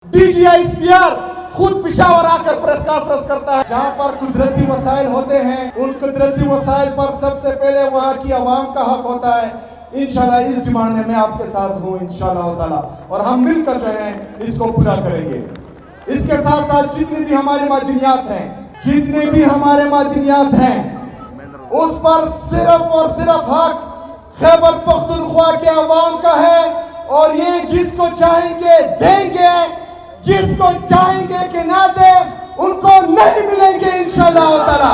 DJI spear खुद पेशावर आकर press conference करता है। जहां पर कुदरती वसाइल होते हैं उन कुदरती वसाइल पर सबसे पहले वहां की आवाम का हक होता है। इंशाल्लाह इस डिमांड में मैं आपके साथ हूं इंशाल्लाह ताला, और हम मिलकर जो है इसको पूरा करेंगे। इसके साथ साथ जितनी भी हमारी मादनियात हैं, जितने भी हमारे मादनियात हैं, उस पर सिर्फ और सिर्फ हक खैबर पख्तूनख्वा के अवाम का है, और ये जिसको चाहेंगे देंगे, जिसको चाहेंगे कि ना दे उनको नहीं मिलेंगे इंशाल्लाह ताला।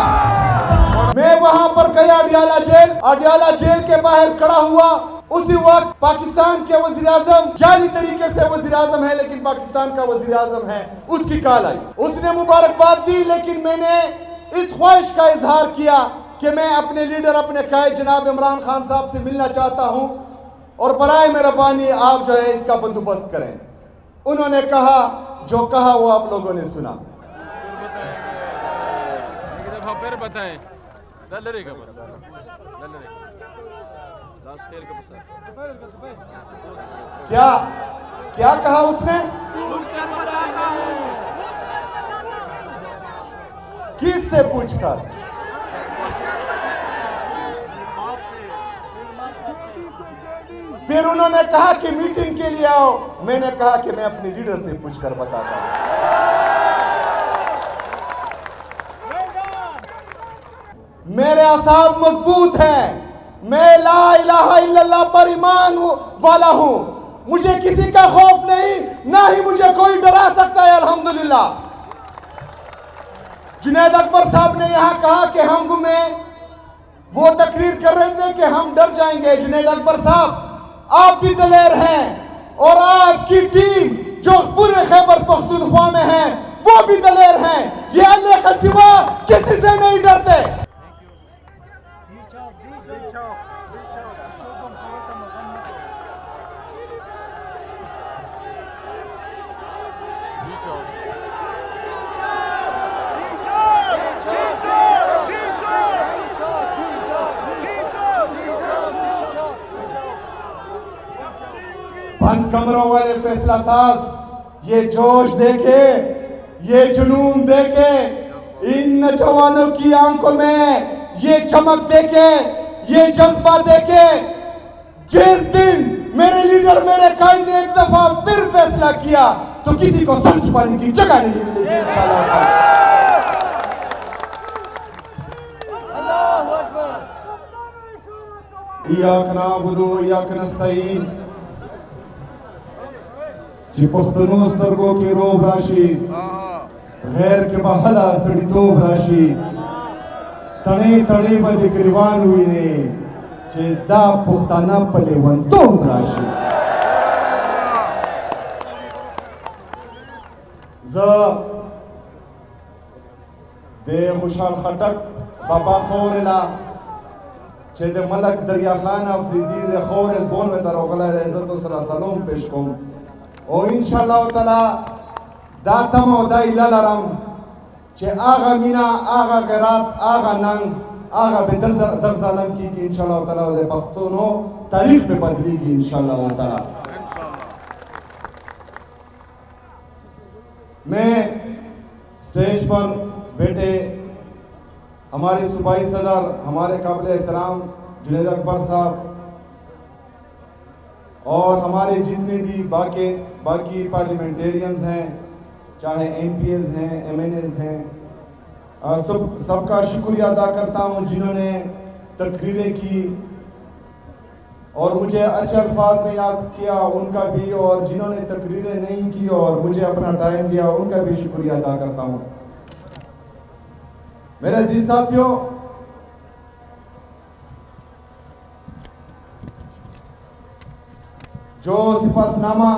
मैं वहां पर गया अडियाला जेल के बाहर खड़ा हुआ। उसी वक्त पाकिस्तान के वजीर आजम जाली तरीके से वजीर आजम है, लेकिन पाकिस्तान का वजीर आजम है, उसकी कॉल आई, उसने मुबारकबाद दी, लेकिन मैंने इस ख्वाहिश का इजहार किया कि मैं अपने लीडर, अपने कायद जनाब इमरान खान साहब से मिलना चाहता हूं, और बराए मेहरबानी आप जो है इसका बंदोबस्त करें। उन्होंने कहा, जो कहा वो आप लोगों ने सुना। फिर बताएं क्या क्या कहा उसने? किस से पूछकर? फिर उन्होंने कहा कि मीटिंग के लिए आओ। मैंने कहा कि मैं अपने लीडर से पूछकर बताता हूं। मेरे असाब मजबूत हैं, मैं ला इलाहा इल्लल्लाह पर ईमान वाला हूं, मुझे किसी का खौफ नहीं, ना ही मुझे कोई डरा सकता है अल्हम्दुलिल्लाह। जुनैद अकबर साहब ने यहां कहा कि हम गुमे, वो तकरीर कर रहे थे कि हम डर जाएंगे। जुनैद अकबर साहब, आप भी दलेर हैं, और आपकी टीम जो पूरे खैबर पख्तूनख्वा में है वो भी दलेर हैं। ये अल्लाह के सिवा किसी से नहीं डरते। बंद कमरों वाले फैसला साज, ये जोश देखे, ये जुनून देखे, इन नौजवानों की आंखों में ये चमक देखे, ये जज्बा देखे। जिस दिन मेरे लीडर, मेरे कायद ने एक दफा फिर फैसला किया तो किसी को सर छुपाने की जगह नहीं मिलेगी इंशाल्लाह। इय्याक नअबुदु व इय्याक नस्तईन। जी पख्तूनों स्तरगों की रोब राशि, गैर के बहला सड़ी तोब राशि, तणे तणे बद ग्रीवान हुई ने चेदा पुख्ताना पलेवन तोब राशि। दे खुशाल खटक बाबा खोरला चेदे मलक दरिया खान अफरीदी दे खोर ज़बोन में तरोगला इज्जत व सरा सलाम पेश करूं, और इंशाल्लाह ताला दातम और दाइलाराम चे आगा मीना, आगा गैरात, आगा नंग, आगा बेदर दरजालम की इंशाल्लाह ताला दे पख्तूनों तारीख में बदलेगी इंशाल्लाह ताला। मैं स्टेज पर बैठे हमारे सूबाई सदर, हमारे काबिल एहतराम जुनैद अकबर साहब, और हमारे जितने भी बाकी पार्लियामेंटेरियंस हैं, चाहे एमपीएस हैं, एमएनएस हैं, सबका शुक्रिया अदा करता हूं जिन्होंने तकरीरें की और मुझे अच्छे अल्फाज में याद किया, उनका भी, और जिन्होंने तकरीरें नहीं की और मुझे अपना टाइम दिया उनका भी शुक्रिया अदा करता हूं। मेरे अजीज साथियों, जो सिफासनामा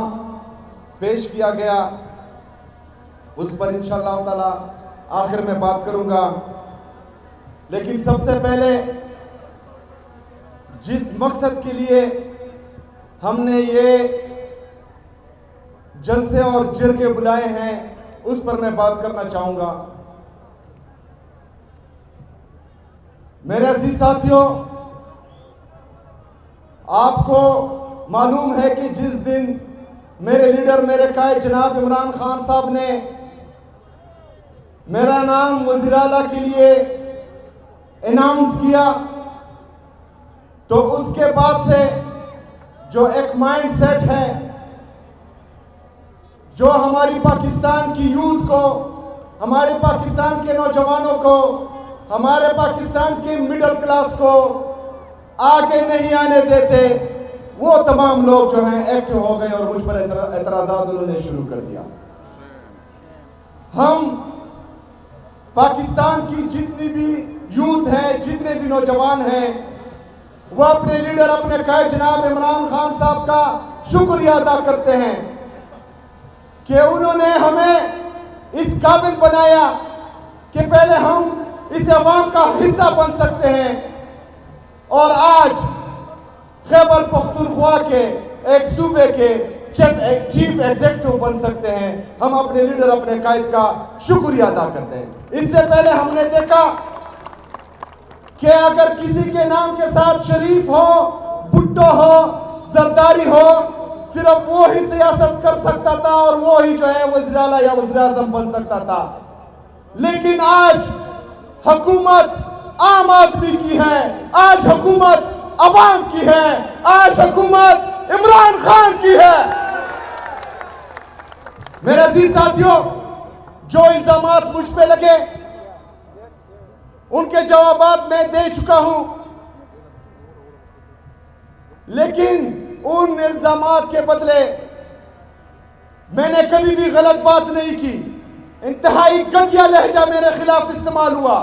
पेश किया गया उस पर इंशाअल्लाह ताला आखिर में बात करूंगा, लेकिन सबसे पहले जिस मकसद के लिए हमने ये जलसे और जिरगे बुलाए हैं उस पर मैं बात करना चाहूंगा। मेरे अजीज साथियों, आपको मालूम है कि जिस दिन मेरे लीडर मेरे कायद जनाब इमरान खान साहब ने मेरा नाम वज़ीर आला के लिए अनाउंस किया, तो उसके बाद से जो एक माइंड सेट है, जो हमारी पाकिस्तान की यूथ को, हमारे पाकिस्तान के नौजवानों को, हमारे पाकिस्तान के मिडिल क्लास को आगे नहीं आने देते, वो तमाम लोग जो हैं एक्टिव हो गए और मुझ पर एतराज़ात उन्होंने शुरू कर दिया। हम पाकिस्तान की जितनी भी यूथ है, जितने भी नौजवान हैं, वो अपने लीडर अपने कायद जनाब इमरान खान साहब का शुक्रिया अदा करते हैं कि उन्होंने हमें इस काबिल बनाया कि पहले हम इस अवाम का हिस्सा बन सकते हैं और आज खैबर पख्तूनख्वा के एक सूबे के चीफ एग्जीक्यूटिव बन सकते हैं। हम अपने लीडर अपने कायद का शुक्रिया अदा करते हैं। इससे पहले हमने देखा कि अगर किसी के नाम के साथ शरीफ हो, भुट्टो हो, जरदारी हो, सिर्फ वो ही सियासत कर सकता था और वो ही जो है वज़ीर आला या वज़ीर आज़म बन सकता था। लेकिन आज हुकूमत आम आदमी की है, आज हुकूमत अवाम की है, आज हुकूमत इमरान खान की है। मेरे अजीज साथियों, जो इल्जामात मुझ पे लगे उनके जवाबात मैं दे चुका हूं, लेकिन उन इल्जामात के बदले मैंने कभी भी गलत बात नहीं की। इंतहाई घटिया लहजा मेरे खिलाफ इस्तेमाल हुआ,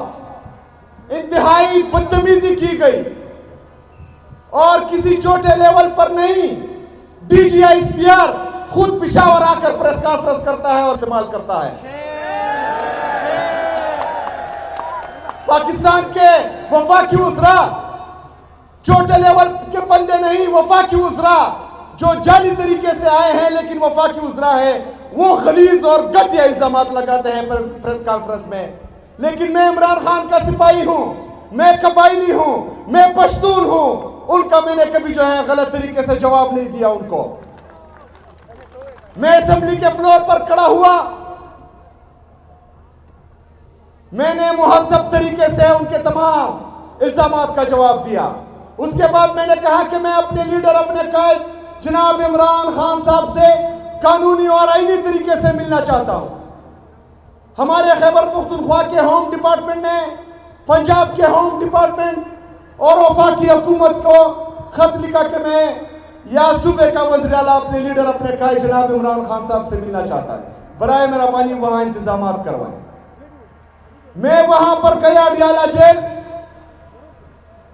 इंतहाई बदतमीजी की गई और किसी छोटे लेवल पर नहीं, DGISPR खुद पेशावर आकर प्रेस कॉन्फ्रेंस करता है और इस्तेमाल करता है। पाकिस्तान के वफाकी उज़रा, छोटे लेवल के बंदे नहीं, वफाकी उज़रा जो जाली तरीके से आए हैं लेकिन वफाकी उज़रा है, वो गलीज और घटिया इल्जामात लगाते हैं प्रेस कॉन्फ्रेंस में। लेकिन मैं इमरान खान का सिपाही हूं, मैं कबायली हूं, मैं पश्तून हूं, उनका मैंने कभी जो है गलत तरीके से जवाब नहीं दिया उनको। मैं असेंबली के फ्लोर पर खड़ा हुआ, मैंने मुहज़्ज़ब तरीके से उनके तमाम इल्जामात का जवाब दिया। उसके बाद मैंने कहा कि मैं अपने लीडर अपने कायद जनाब इमरान खान साहब से कानूनी और आईनी तरीके से मिलना चाहता हूं। हमारे खैबर पख्तूनख्वा के होम डिपार्टमेंट ने पंजाब के होम डिपार्टमेंट और वफाकी हुकूमत को खत लिखा कि मैं या सूबे का वज़ीर आला अपने लीडर अपने कायद जनाब इमरान खान साहब से मिलना चाहता है, बराए मेहरबानी वहां इंतजामात करवाएं। मैं वहां पर गया अडियाला जेल,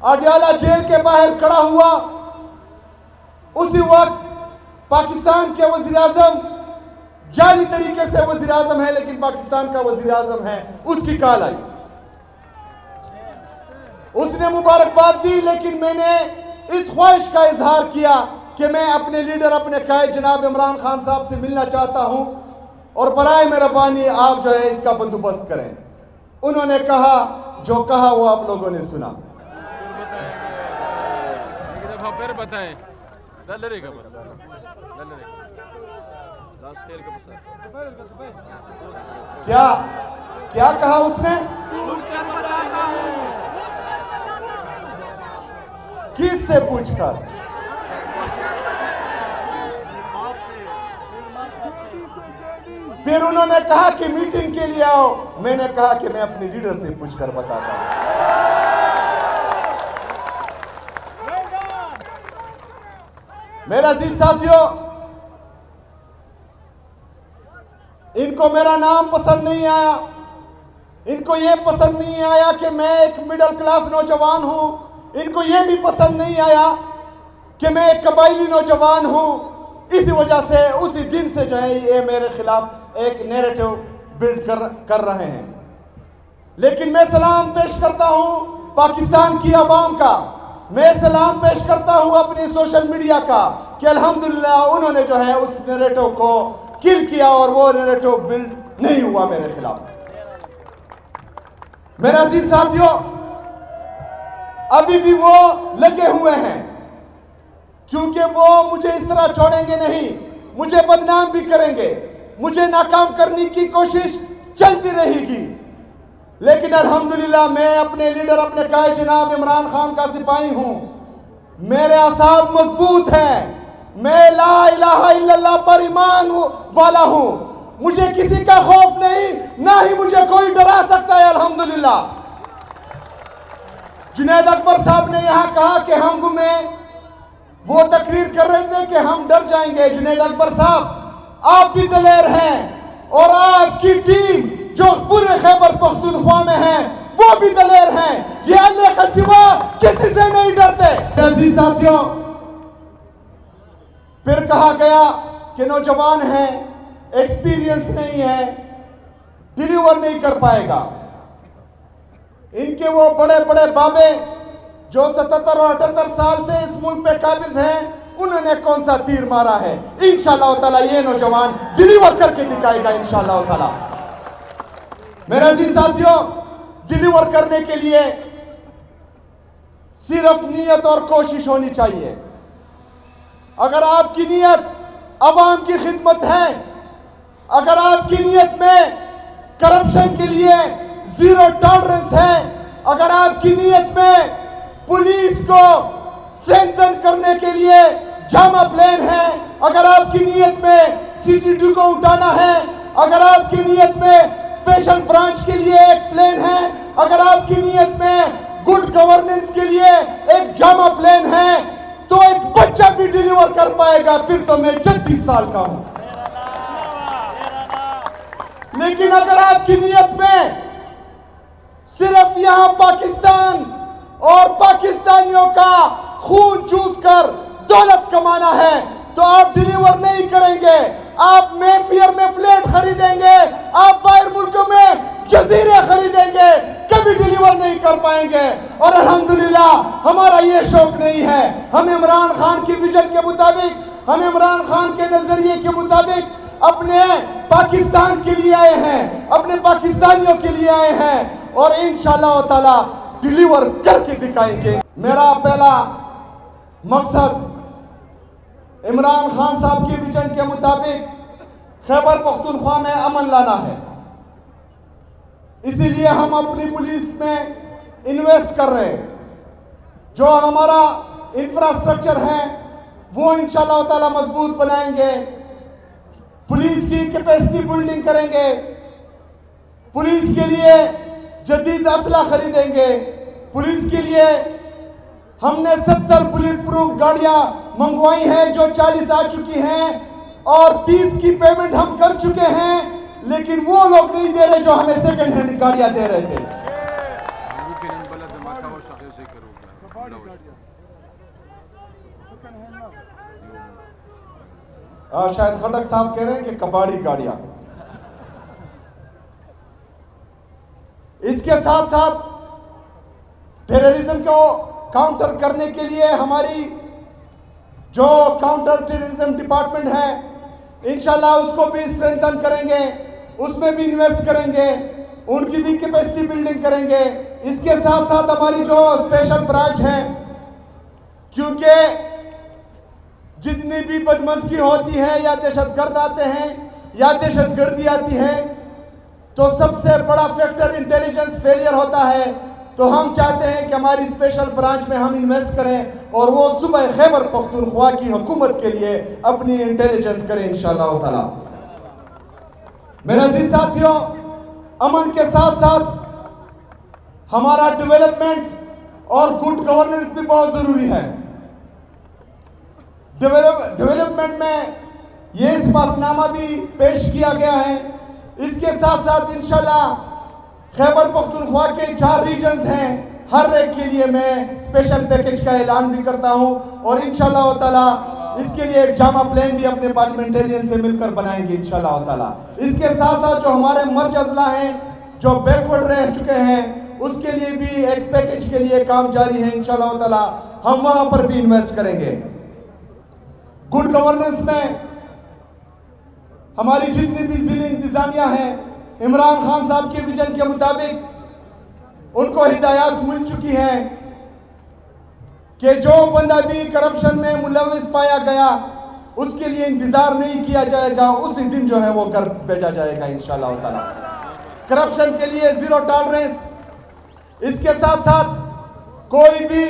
अडियाला जेल के बाहर खड़ा हुआ। उसी वक्त पाकिस्तान के वज़ीर आज़म, जाली तरीके से वज़ीर आज़म है लेकिन पाकिस्तान का वज़ीर आज़म है, उसकी कॉल आई। उसने मुबारकबाद दी, लेकिन मैंने इस ख्वाहिश का इजहार किया कि मैं अपने लीडर अपने कायद जनाब इमरान खान साहब से मिलना चाहता हूं और बराए मेहरबानी आप जो है इसका बंदोबस्त करें। उन्होंने कहा, जो कहा वो आप लोगों ने सुना। फिर बताएं। क्या क्या कहा उसने? किससे पूछकर? फिर उन्होंने कहा कि मीटिंग के लिए आओ। मैंने कहा कि मैं अपने लीडर से पूछकर बताता हूं। मेरा अजीज साथियों, इनको मेरा नाम पसंद नहीं आया, इनको यह पसंद नहीं आया कि मैं एक मिडिल क्लास नौजवान हूं, इनको यह भी पसंद नहीं आया कि मैं एक कबायली नौजवान हूं। इसी वजह से उसी दिन से जो है ये मेरे खिलाफ एक नैरेटिव बिल्ड कर रहे हैं। लेकिन मैं सलाम पेश करता हूं पाकिस्तान की आवाम का, मैं सलाम पेश करता हूं अपनी सोशल मीडिया का कि अल्हम्दुलिल्लाह उन्होंने जो है उस नैरेटिव को किल किया और वो नैरेटिव बिल्ड नहीं हुआ मेरे खिलाफ। मेरे अजीज साथियों, अभी भी वो लगे हुए हैं, क्योंकि वो मुझे इस तरह छोड़ेंगे नहीं। मुझे बदनाम भी करेंगे, मुझे नाकाम करने की कोशिश चलती रहेगी, लेकिन अल्हम्दुलिल्लाह मैं अपने लीडर, अपने कायद जनाब इमरान खान का सिपाही हूं। मेरे असाब मजबूत हैं, मैं ला इलाहा इल्लल्लाह पर ईमान वाला हूं, मुझे किसी का खौफ नहीं, ना ही मुझे कोई डरा सकता है अल्हम्दुलिल्लाह। जुनैद अकबर साहब ने यहां कहा कि हम गुमे, वो तकरीर कर रहे थे कि हम डर जाएंगे। जुनैद अकबर साहब, आप भी दलेर हैं और आपकी टीम जो पूरे खैबर पख्तूनख्वा में है वो भी दलेर हैं। ये अल्लाह के सिवा किसी से नहीं डरते। अजीज साथियों, फिर कहा गया कि नौजवान है, एक्सपीरियंस नहीं है, डिलीवर नहीं कर पाएगा। इनके वो बड़े बड़े बाबे जो 77 और 78 साल से इस मुल्क पे काबिज हैं, उन्होंने कौन सा तीर मारा है? इंशाअल्लाह ताला ये नौजवान डिलीवर करके दिखाएगा इंशाअल्लाह ताला। मेरे अजीज साथियों, डिलीवर करने के लिए सिर्फ नीयत और कोशिश होनी चाहिए। अगर आपकी नीयत अवाम की खिदमत है, अगर आपकी नीयत में करप्शन के लिए जीरो टॉलरेंस है, अगर आपकी नीयत में पुलिस को स्ट्रेंथन करने के लिए जामा प्लान है, अगर आपकी नीयत में CTD को उठाना है, अगर आपकी नीयत में स्पेशल ब्रांच के लिए एक प्लान है, अगर आपकी नीयत में गुड गवर्नेंस के लिए एक जामा प्लान है, तो एक बच्चा भी डिलीवर कर पाएगा। फिर तो मैं 36 साल का हूं। लेकिन अगर आपकी नीयत में सिर्फ यहां पाकिस्तान और पाकिस्तानियों का खून चूस कर दौलत कमाना है, तो आप डिलीवर नहीं करेंगे। आप मेफेयर में फ्लैट खरीदेंगे, आप बाहर मुल्कों में जजीरे खरीदेंगे, कभी डिलीवर नहीं कर पाएंगे। और अल्हम्दुलिल्लाह हमारा ये शौक नहीं है। हम इमरान खान की विजन के मुताबिक, हम इमरान खान के नजरिए के मुताबिक अपने पाकिस्तान के लिए आए हैं, अपने पाकिस्तानियों के लिए आए हैं और इंशाअल्लाह ताला डिलीवर करके दिखाएंगे। मेरा पहला मकसद इमरान खान साहब के विजन के मुताबिक खैबर पख्तूनख्वा में अमन लाना है। इसीलिए हम अपनी पुलिस में इन्वेस्ट कर रहे हैं। जो हमारा इंफ्रास्ट्रक्चर है वो इंशाअल्लाह ताला मजबूत बनाएंगे, पुलिस की कैपेसिटी बिल्डिंग करेंगे, पुलिस के लिए जदीद असला खरीदेंगे, पुलिस के लिए हमने 70 बुलेट प्रूफ गाड़ियां मंगवाई हैं जो 40 आ चुकी हैं और 30 की पेमेंट हम कर चुके हैं, लेकिन वो लोग नहीं दे रहे जो हमें सेकंड हैंड गाड़ियां दे रहे थे। शायद खटक साहब कह रहे हैं कि कबाड़ी गाड़ियां। इसके साथ साथ टेररिज्म को काउंटर करने के लिए हमारी जो काउंटर टेररिज्म डिपार्टमेंट है, इंशाल्लाह उसको भी स्ट्रेंथन करेंगे, उसमें भी इन्वेस्ट करेंगे, उनकी भी कैपेसिटी बिल्डिंग करेंगे। इसके साथ साथ हमारी जो स्पेशल ब्रांच है, क्योंकि जितनी भी बदमज़गी होती है या दहशतगर्द आते हैं या दहशतगर्दी आती है, तो सबसे बड़ा फैक्टर इंटेलिजेंस फेलियर होता है। तो हम चाहते हैं कि हमारी स्पेशल ब्रांच में हम इन्वेस्ट करें और वो सुबह खैबर पख्तूनख्वा की हुकूमत के लिए अपनी इंटेलिजेंस करें इंशाअल्लाह ताला। मेरे अजीज साथियों, अमन के साथ साथ हमारा डेवलपमेंट और गुड गवर्नेंस भी बहुत जरूरी है। डेवलपमेंट में ये स्पासनामा भी पेश किया गया है। इसके साथ साथ इंशाल्लाह खैबर पख्तूनख्वा के 4 रीजन्स हैं, हर एक के लिए मैं स्पेशल पैकेज का ऐलान भी करता हूं और इंशाअल्लाह ताला इसके लिए एक जामा प्लान भी अपने पार्लियामेंटेरियन से मिलकर बनाएंगे इंशाअल्लाह ताला। इसके साथ साथ जो हमारे मर्ज अजला हैं जो बैकवर्ड रह चुके हैं, उसके लिए भी एक पैकेज के लिए काम जारी है इंशाअल्लाह ताला। हम वहां पर भी इन्वेस्ट करेंगे। गुड गवर्नेंस में हमारी जितनी भी जिले इंतजामिया हैं, इमरान खान साहब के विजन के मुताबिक उनको हिदायत मिल चुकी है कि जो बंदा भी करप्शन में मुलविस पाया गया उसके लिए इंतजार नहीं किया जाएगा, उसी दिन जो है वो घर भेजा जाएगा इंशाअल्लाह ताला। करप्शन के लिए जीरो टॉलरेंस। इसके साथ साथ कोई भी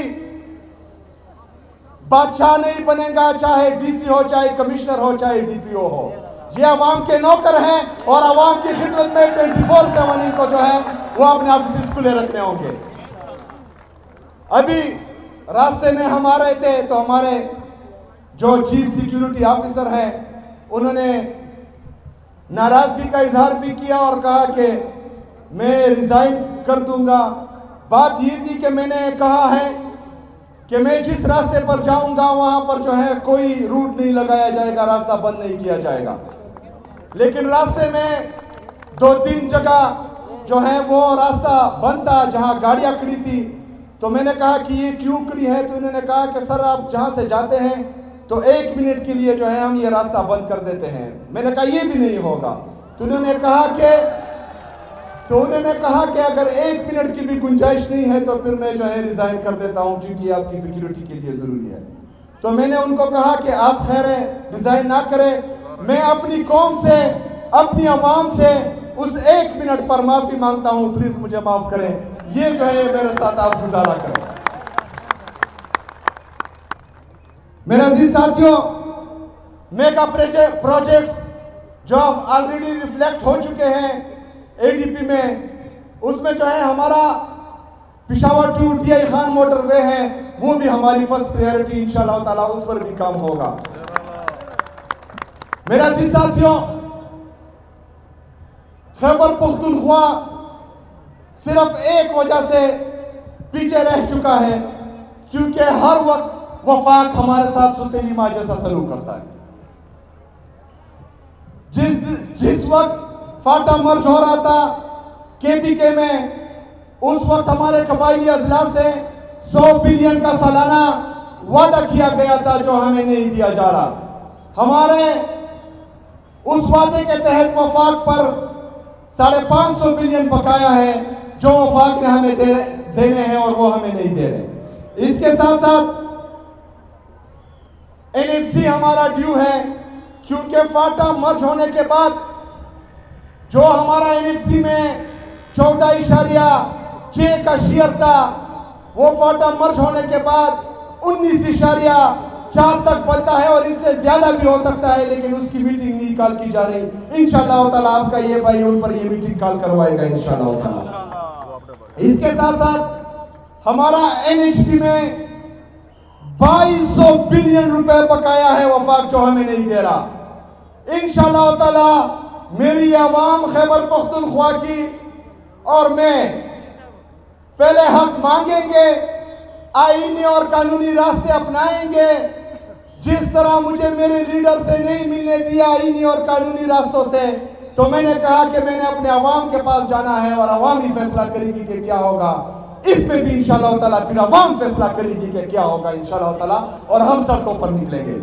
बादशाह नहीं बनेगा, चाहे डीसी हो, चाहे कमिश्नर हो, चाहे डीपीओ हो। ये अवाम के नौकर हैं और अवाम की खिदमत में 24/7 इनको जो है वो अपने ऑफिस खुले रखने होंगे। अभी रास्ते में हम आ रहे थे तो हमारे जो चीफ सिक्योरिटी ऑफिसर हैं उन्होंने नाराजगी का इजहार भी किया और कहा कि मैं रिजाइन कर दूंगा। बात ये थी कि मैंने कहा है कि मैं जिस रास्ते पर जाऊंगा वहां पर जो है कोई रूट नहीं लगाया जाएगा, रास्ता बंद नहीं किया जाएगा। लेकिन रास्ते में 2-3 जगह जो है वो रास्ता बंद था जहां गाड़ियां खड़ी थी। तो मैंने कहा कि ये क्यों खड़ी है, तो इन्होंने कहा कि सर आप जहां से जाते हैं तो 1 मिनट के लिए जो है हम ये रास्ता बंद कर देते हैं। मैंने कहा ये भी नहीं होगा। तो उन्होंने कहा कि अगर 1 मिनट की भी गुंजाइश नहीं है तो फिर मैं जो है रिजाइन कर देता हूं, क्योंकि आपकी सिक्योरिटी के लिए जरूरी है। तो मैंने उनको कहा कि आप खैर रिजाइन ना करें, मैं अपनी कौम से, अपनी आवाम से उस 1 मिनट पर माफी मांगता हूं, प्लीज मुझे माफ करें। ये जो है मेरे साथ आप गुजारा करें। मेरे अजीज साथियों, मेगा प्रोजेक्ट्स जो ऑलरेडी रिफ्लेक्ट हो चुके हैं एडीपी में, उसमें जो है हमारा Peshawar to DI Khan motorway है, वो भी हमारी फर्स्ट प्रायोरिटी इंशाअल्लाह ताला, उस पर भी काम होगा। मेरे अजीज साथियों, खैबर पख्तूनख्वा सिर्फ एक वजह से पीछे रह चुका है, क्योंकि हर वक्त वफाक हमारे साथ सुतेली माँ जैसा सलूक करता है। जिस वक्त फाटा मर्ज हो रहा था KPK में, उस वक्त हमारे कबायली अजला से 100 बिलियन का सालाना वादा किया गया था जो हमें नहीं दिया जा रहा। हमारे उस वादे के तहत वफाक पर 550 बिलियन बकाया है जो वफाक ने हमें देने हैं और वो हमें नहीं दे रहे। इसके साथ साथ NFC हमारा ड्यू है, क्योंकि फाटा मर्ज होने के बाद जो हमारा NFC में 14.6 का शेयर था, वो फाटा मर्ज होने के बाद 19.4 तक बनता है और इससे ज्यादा भी हो सकता है, लेकिन उसकी मीटिंग नहीं कॉल की जा रही। इंशाअल्लाह ताला आपका ये भाई उन पर ये मीटिंग कॉल करवाएगा इंशाअल्लाह ताला। इसके साथ साथ हमारा NHP में 2200 बिलियन रुपए बकाया है वफाक, जो हमें नहीं दे रहा। इंशाअल्लाह ताला मेरी आवाम खैबर पख्तूनख्वा की और मैं पहले हक मांगेंगे, आईनी और कानूनी रास्ते अपनाएंगे। जिस तरह मुझे मेरे लीडर से नहीं मिलने दिया आईनी और कानूनी रास्तों से, तो मैंने कहा कि मैंने अपने अवाम के पास जाना है और अवाम ही फैसला करेगी कि क्या होगा। इसमें भी इंशाअल्लाह ताला फिर अवाम फैसला करेगी कि क्या होगा इंशाअल्लाह ताला, और हम सड़कों पर निकलेंगे।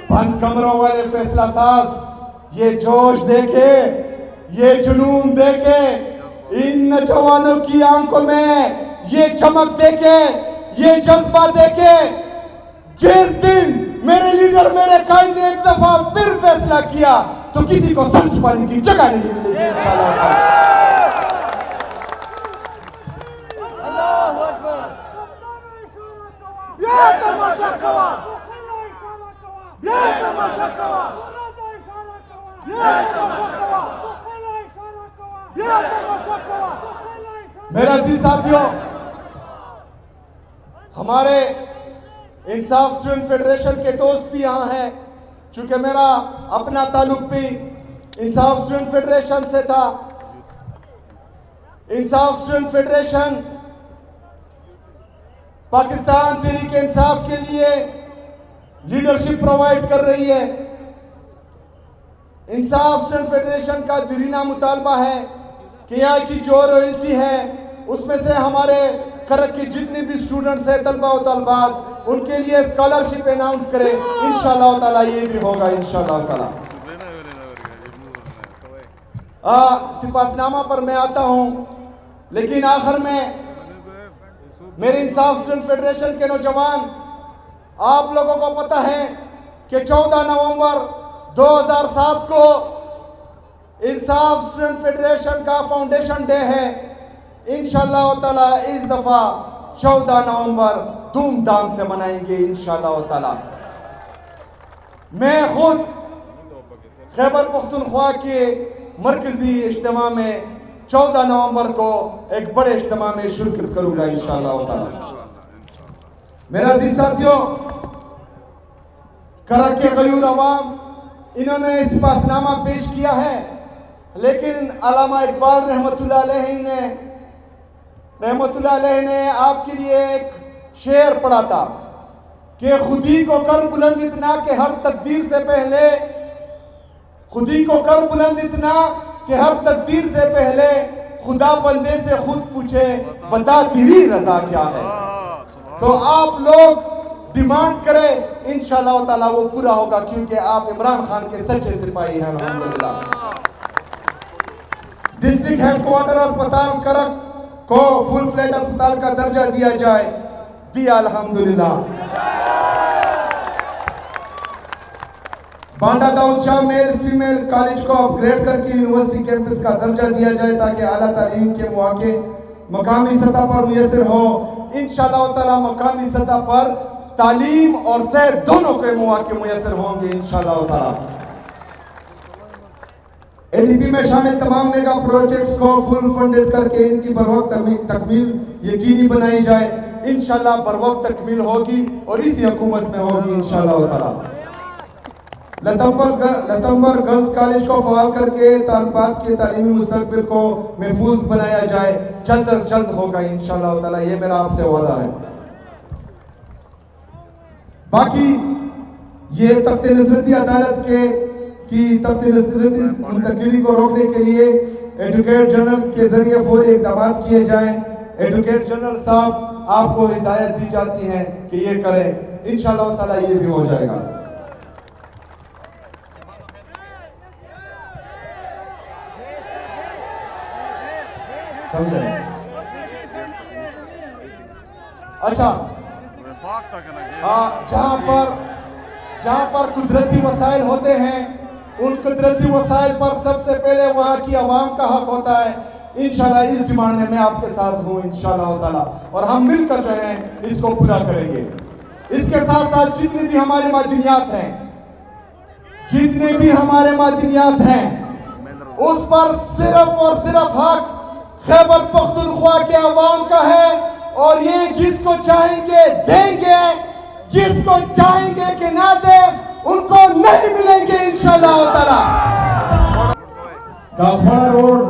बंद कमरों वाले फैसला साज ये जोश देखे, ये जुनून देखे, इन नौजवानों की आंखों में ये चमक देखे, ये जज्बा देखे। जिस दिन मेरे लीडर, मेरे कायद ने एक दफा फिर फैसला किया तो किसी को सर छुपाने की जगह नहीं मिलेगी इंशाअल्लाह। मेरे अजीज साथियों, हमारे इंसाफ स्टूडेंट फेडरेशन के दोस्त भी यहाँ हैं, चूंकि मेरा अपना ताल्लुक भी इंसाफ स्टूडेंट फेडरेशन से था। इंसाफ स्टूडेंट फेडरेशन पाकिस्तान तहरीक इंसाफ के लिए लीडरशिप प्रोवाइड कर रही है। इंसाफ स्टूडेंट फेडरेशन का दीरीना मुतालबा है कि यहाँ की जो रॉयल्टी है उसमें से हमारे करक के जितने भी स्टूडेंट्स हैं, तलबा और तलबात, उनके लिए स्कॉलरशिप अनाउंस करें। इंशाल्लाह ताला ये भी होगा इंशाल्लाह ताला। सिपासनामा पर मैं आता हूँ, लेकिन आखिर में मेरे इंसाफ स्टूडेंट फेडरेशन के नौजवान, आप लोगों को पता है कि 14 नवंबर 2007 को इंसाफ स्टूडेंट फेडरेशन का फाउंडेशन डे है। इंशाल्लाह ताला इस दफा 14 नवंबर धूमधाम से मनाएंगे इंशाल्लाह ताला। मैं खुद खैबर पख्तूनख्वा के मरकजी इज्तिमा में 14 नवंबर को एक बड़े इज्तिमा में शिरकत करूंगा इंशाल्लाह ताला। मेरा अजीज साथियों, करक के गयूर अवाम, इन्होंने सिपासनामा पेश किया है, लेकिन अल्लामा इकबाल रहमतुल्लाह अलैह ने आपके लिए एक शेर पढ़ा था कि खुदी को कर बुलंद इतना कि हर तकदीर से पहले, खुदी को कर बुलंद इतना कि हर तकदीर से पहले खुदा बंदे से खुद पूछे बता तेरी रजा क्या है। तो आप लोग डिमांड करें, इंशाल्लाह ताला वो पूरा होगा, क्योंकि आप इमरान खान के सच्चे सिपाही हैं अल्हम्दुलिल्लाह। डिस्ट्रिक्ट हेडक्वार्टर अस्पताल करक को फुल फ्लैट अस्पताल का दर्जा दिया जाए, दिया अल्हम्दुलिल्लाह। Banda Daud Shah male female college को अपग्रेड करके यूनिवर्सिटी कैंपस का दर्जा दिया जाए, ताकि आला तालीम के मौके मकामी सतह पर मुयसर हो। इंशाल्लाह ताला मकामी सतह पर तालीम और सेहत दोनों के मौके मुयसर होंगे इंशाल्लाह ताला। एडीपी में शामिल तमाम मेगा प्रोजेक्ट्स को फुल फंडेड करके इनकी बरवक्त तकमील यकीनी बनाई जाए। इंशाल्लाह बरवक्त तकमील होगी और इसी हुकूमत में होगी इंशाल्लाह ताला। लतंबर गर्ल्स कॉलेज को फवाल करके तालिबात के तालीमी मुस्तकबिल को महफूज बनाया जाए, जल्द अज जल्द होगा इंशाल्लाह ताला, ये मेरा आपसे वादा है। बाकी ये तख्त नसरती अदालत की तख्त नसरती मुंतकिली को रोकने के लिए एडवोकेट जनरल के जरिए फौरी इक़दाम किए जाएं। एडवोकेट जनरल साहब आपको हिदायत दी जाती है कि ये करें, इंशाल्लाह ताला ये भी हो जाएगा। अच्छा, जहां पर कुदरती वसाइल होते हैं, उन कुदरती वसाइल पर सबसे पहले वहां की आवाम का हक होता है। इंशाल्लाह इस डिमांड में मैं आपके साथ हूं इंशाल्लाह ताला, और हम मिलकर जो है इसको पूरा करेंगे। इसके साथ साथ जितनी भी हमारी मादनियात हैं, जितने भी हमारे मादनियात हैं, उस पर सिर्फ और सिर्फ हक खैबर पख्तूनख्वा के अवाम का है, और ये जिसको चाहेंगे देंगे, जिसको चाहेंगे कि ना दे उनको नहीं मिलेंगे इंशाल्लाह ताला। दाखवाड़ा रोड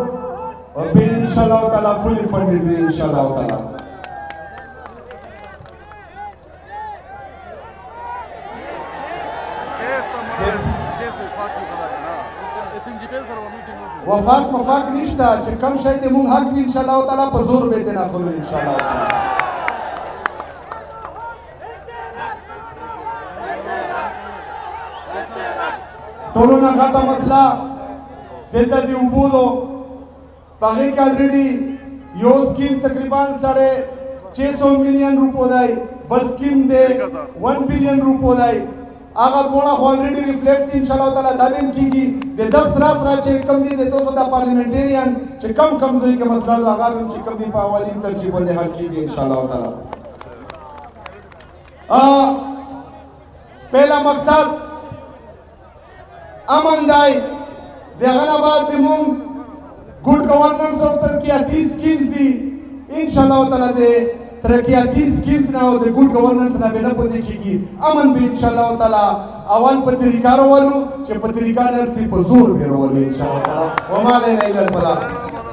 और भी इंशाल्लाह ताला फुली फंडेड भी इंशाल्लाह ताला। वफाक मफाक निश्ता कम शायद मुंग हक भी इंशाल्लाह ताला पजूर बेते ना खोलो इंशाल्लाह ताला। टोलो ना खाता मसला देता दी उबूलो पागे के ऑलरेडी यो स्कीम तकरीबन 650 मिलियन रुपये दाई, बल स्कीम दे 1 बिलियन रुपये दाई आगा थोड़ा ऑलरेडी रिफ्लेक्ट इंशाल्लाह ताला दाबिम कीगी दे 10 रास चे कम दी दे 200 दा पार्लियामेंटेरियन चे कम जोई के मसला आगा में चे कम दी पावाली तरजीह दे हल कीगी इंशाल्लाह ताला। पहला मकसद अमन दाई देगनाबाद दिमुम गुड गवर्नेंस और तरक्याती स्कीम्स दी इंशाल्लाह ताला दे तरक्याती स्कीम्स ना हो दे गुड गवर्नेंस ना बेना पति की अमन भी इंशाल्लाह ताला अवल पत्रिकारो वालू चे पत्रिका नरसी पजूर भी रो वालू इंशाल्लाह ताला वमाले नहीं लल बला।